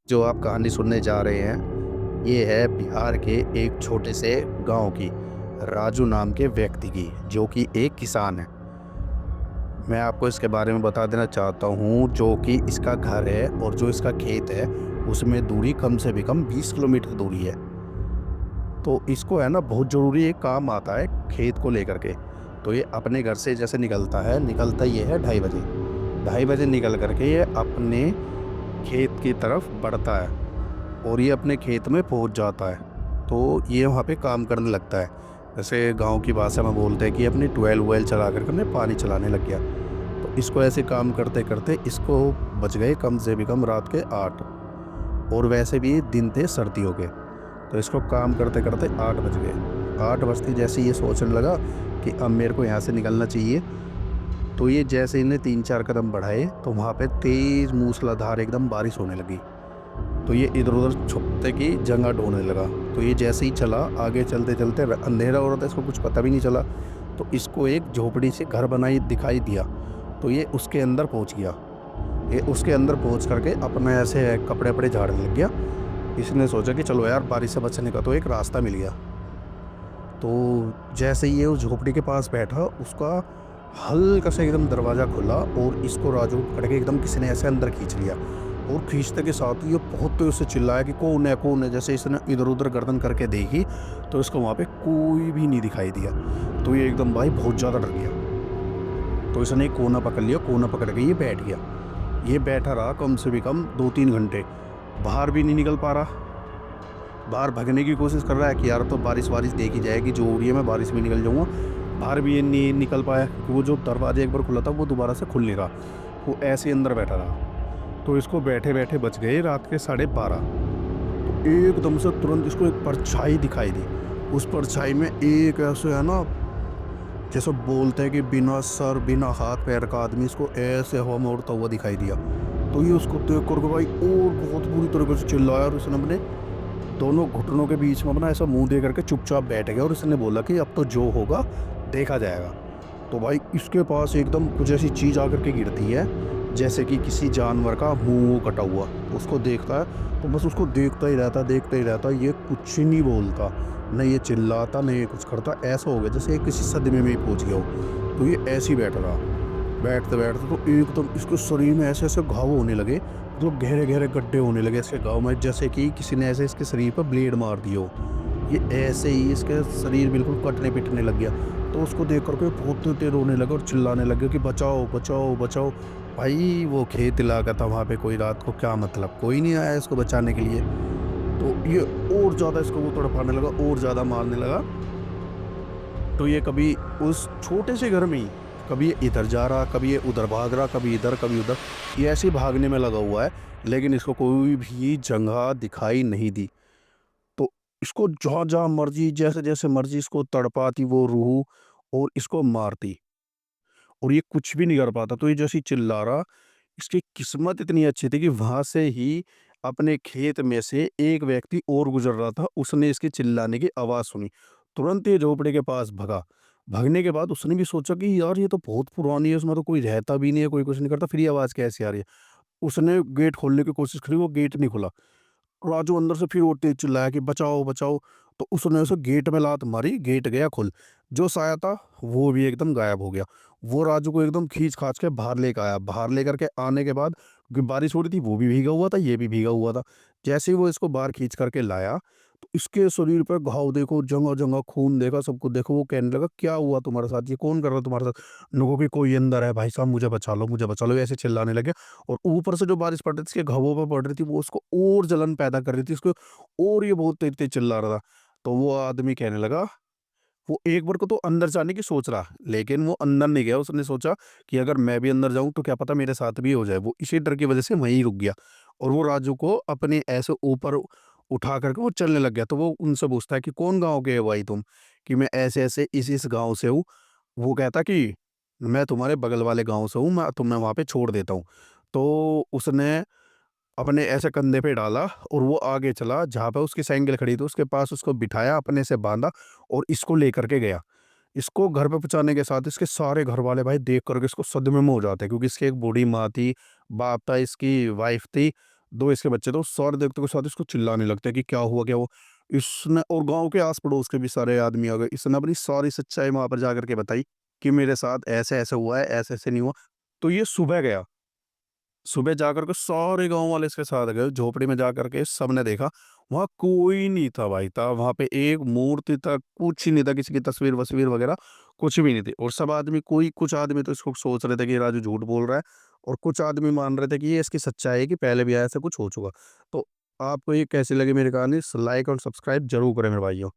जो आप कहानी सुनने जा रहे हैं, ये है बिहार के एक छोटे से गाँव की, राजू नाम के व्यक्ति की, जो कि एक किसान है। मैं आपको इसके बारे में बता देना चाहता हूँ, जो कि इसका घर है और जो इसका खेत है, उसमें दूरी कम से भी कम 20 किलोमीटर दूरी है। तो इसको है ना बहुत ज़रूरी एक काम आता है खेत को लेकर के। तो ये अपने घर से जैसे निकलता ये है ढाई बजे। ढाई बजे निकल कर के ये अपने खेत की तरफ बढ़ता है और ये अपने खेत में पहुंच जाता है। तो ये वहाँ पे काम करने लगता है। जैसे गांव की भाषा में बोलते हैं कि अपनी ट्वेल्व वेल चला कर के पानी चलाने लग गया। तो इसको ऐसे काम करते करते इसको बज गए कम से भी कम रात के 8। और वैसे भी दिन थे सर्दियों के। तो इसको काम करते करते 8 बज गए। 8 बजते जैसे ये सोचने लगा कि अब मेरे को यहाँ से निकलना चाहिए। तो ये जैसे इन्हें 3-4 कदम बढ़ाए तो वहाँ पे तेज़ मूसलाधार एकदम बारिश होने लगी। तो ये इधर-उधर छुपते की जगह ढूँढने लगा। तो ये जैसे ही चला, आगे चलते-चलते अंधेरा हो रहा था, इसको कुछ पता भी नहीं चला। तो इसको एक झोपड़ी से घर बनाई दिखाई दिया। तो ये उसके अंदर पहुँच गया। ये उसके अंदर पहुँच कर के अपना ऐसे कपड़े-वपड़े झाड़ने लग गया। इसने सोचा कि चलो यार बारिश से बचने का तो एक रास्ता मिल गया। तो जैसे ही ये उस झोपड़ी के पास बैठा, उसका हल्का सा एकदम दरवाज़ा खुला और इसको राजू को पकड़ के एकदम किसी ने ऐसे अंदर खींच लिया। और खींचते के साथ ही ये बहुत तेज़ से चिल्लाया कि कौन है, कौन है? जैसे इसने इधर-उधर गर्दन करके देखी, तो इसको वहाँ पे कोई भी नहीं दिखाई दिया। तो ये एकदम भाई बहुत ज़्यादा डर गया। तो इसने एक कोना पकड़ लिया, कोना पकड़ के ये बैठ गया। ये बैठा रहा कम से भी कम 2-3 घंटे, बाहर भी नहीं निकल पा रहा। बाहर भगने की कोशिश कर रहा है कि यार तो बारिश-वारिश देखी जाएगी, जो हो रही है मैं बारिश में निकल जाऊँगा। बाहर भी ये नहीं निकल पाया क्योंकि वो जो दरवाज़ा एक बार खुला था वो दोबारा से खुल नहीं रहा। वो ऐसे ही अंदर बैठा रहा। तो इसको बैठे-बैठे बज गए रात के 12:30। तो एकदम से तुरंत इसको एक परछाई दिखाई दी। उस परछाई में एक ऐसे है ना, जैसे बोलते हैं कि बिना सर, बिना हाथ-पैर का आदमी इसको ऐसे हवा में उड़ता हुआ दिखाई दिया। तो ये उसको देख कर के भाई और बहुत बुरी तरीके से चिल्लाया और उसने अपने दोनों घुटनों के बीच में अपना ऐसा मुँह दे करके चुपचाप बैठ गया और उसने बोला कि अब तो जो होगा देखा जाएगा। तो भाई इसके पास एकदम कुछ ऐसी चीज़ आकर के गिरती है, जैसे कि किसी जानवर का मुँह कटा हुआ। उसको देखता है तो बस उसको देखता ही रहता, ये कुछ नहीं बोलता, ना ये चिल्लाता, ना ये कुछ करता। ऐसा हो गया जैसे ये किसी सदमे में ही पहुँच गया हो। तो ये ऐसे ही बैठ रहा। बैठते-बैठते तो एकदम इसके शरीर में ऐसे-ऐसे घाव होने लगे, मतलब गहरे-गहरे गड्ढे होने लगे इसके घाव में, जैसे कि किसी ने ऐसे इसके शरीर पर ब्लेड मार दिया हो। ये ऐसे ही इसके शरीर बिल्कुल कटने-पिटने लग गया। तो उसको देख कर के बहुत तेज़ रोने लगा और चिल्लाने लगे कि बचाओ, बचाओ, बचाओ। भाई वो खेत इलाका था, वहाँ पे कोई रात को क्या मतलब, कोई नहीं आया इसको बचाने के लिए। तो ये और ज़्यादा इसको वो तड़पाने लगा और ज़्यादा मारने लगा। तो ये कभी उस छोटे से घर में ही, कभी ये इधर जा रहा, कभी ये उधर भाग रहा, कभी इधर, कभी उधर। ये ऐसे ही भागने में लगा हुआ है, लेकिन इसको कोई भी जगह दिखाई नहीं दी। तो इसको जहाँ-जहाँ मर्ज़ी, जैसे-जैसे मर्ज़ी इसको तड़पाती वो रूह और इसको मारती और ये कुछ भी नहीं कर पाता। तो ये जैसे ही चिल्ला रहा, इसकी किस्मत इतनी अच्छी थी कि वहाँ से ही अपने खेत में से एक व्यक्ति और गुज़र रहा था, उसने इसके चिल्लाने की आवाज़ सुनी। तुरंत ये झोंपड़े के पास भगा। भगने के बाद उसने भी सोचा कि यार ये तो बहुत पुरानी है, इसमें तो कोई रहता भी नहीं है, कोई कुछ नहीं करता, फिर ये आवाज़ कैसे आ रही है? उसने गेट खोलने की कोशिश करी, वो गेट नहीं खुला। राजू अंदर से फिर वो तेज़ चिल्लाया कि बचाओ, बचाओ। तो उसने उसे गेट में लात मारी, गेट गया खुल। जो साया था, वो भी एकदम गायब हो गया। वो राजू को एकदम खींच-खाच के बाहर लेके आया। बाहर लेकर के आने के बाद क्योंकि बारिश हो रही थी, वो भी भीगा हुआ था, ये भी भीगा हुआ था। जैसे ही वो इसको बाहर खींच कर के लाया, तो इसके शरीर पे घाव देखो, जगह-जगह खून देखा, सब कुछ देखो। वो कहने लगा, "क्या हुआ तुम्हारे साथ? ये कौन कर रहा है तुम्हारे साथ?" लोगों की, "कोई अंदर है भाई साहब, मुझे बचा लो, मुझे बचा लो।" ऐसे चिल्लाने लगे। और ऊपर से जो बारिश पड़ रही थी, इसके घावों पे पड़ रही थी, वो उसको और जलन पैदा कर रही थी, उसको और ये बहुत तेज-तेज चिल्ला रहा था। तो वो आदमी कहने लगा, वो एक बार को तो अंदर जाने की सोच रहा, लेकिन वो अंदर नहीं गया। उसने सोचा कि अगर मैं भी अंदर जाऊँ तो क्या पता मेरे साथ भी हो जाए। वो इसी डर की वज़ह से वहीं रुक गया और वो राजू को अपने ऐसे ऊपर उठा कर के वो चलने लग गया। तो वो उनसे पूछता है कि कौन गाँव के हो भाई तुम? कि मैं ऐसे-ऐसे इस गाँव से हूँ। वो कहता कि मैं तुम्हारे बगल वाले गाँव से हूँ, मैं तुम्हें वहाँ पे छोड़ देता हूँ। तो उसने अपने ऐसे कंधे पे डाला और वो आगे चला जहाँ पे उसकी साइकिल खड़ी थी, उसके पास उसको बिठाया, अपने से बाँधा और इसको लेकर के गया। इसको घर पे पहुँचाने के साथ इसके सारे घरवाले भाई देख कर के इसको सदमे में हो जाते हैं, क्योंकि इसकी एक बूढ़ी माँ थी, बाप था, इसकी वाइफ़ थी, 2 इसके बच्चे थे, वो सारे दोस्तों के साथ इसको चिल्लाने लगते हैं कि क्या हुआ, क्या हुआ? इसने और गाँव के आस-पड़ोस के भी सारे आदमी आ गए। इसने अपनी सारी सच्चाई वहाँ पर जाकर के बताई कि मेरे साथ ऐसे-ऐसे हुआ है, ऐसे-ऐसे नहीं हुआ। तो ये सुबह गया। सुबह जाकर के सारे गाँव वाले इसके साथ गए, झोपड़ी में जाकर के सबने देखा, वहाँ कोई नहीं था भाई साहब, वहाँ पे एक मूर्ति तक कुछ ही नहीं था, किसी की तस्वीर-वस्वीर वगैरह कुछ भी नहीं थी। और सब आदमी कोई कुछ आदमी तो इसको सोच रहे थे कि ये राजू झूठ बोल रहा है और कुछ आदमी मान रहे थे कि ये इसकी सच्चाई है कि पहले भी ऐसा कुछ हो चुका। तो आपको ये कैसी लगी मेरी कहानी? लाइक और सब्सक्राइब ज़रूर करें मेरे भाइयों।